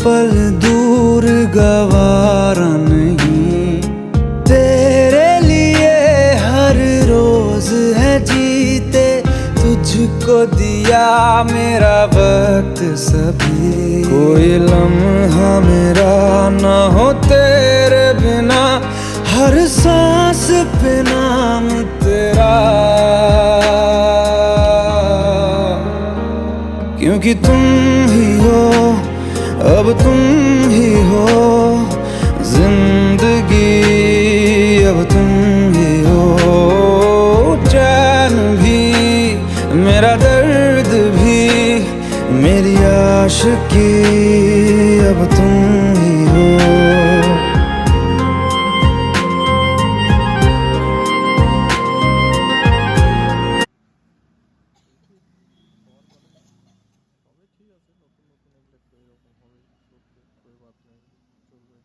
पल दूर गवारा नहीं, तेरे लिए हर रोज है जीते, तुझको दिया मेरा वक्त सभी। कोई लम्हा मेरा ना हो तेरे बिना, हर सांस पे नाम तेरा, क्योंकि तुम ही हो, अब तुम ही हो जिंदगी, अब तुम ही हो चैन भी, मेरा दर्द भी, मेरी आशिकी, अब तुम ही हो। তবে ঠিক আছে, নতুন নতুন এগুলো একটু এরকম হবে, করতে কোনো বাদ নেই, চলবে।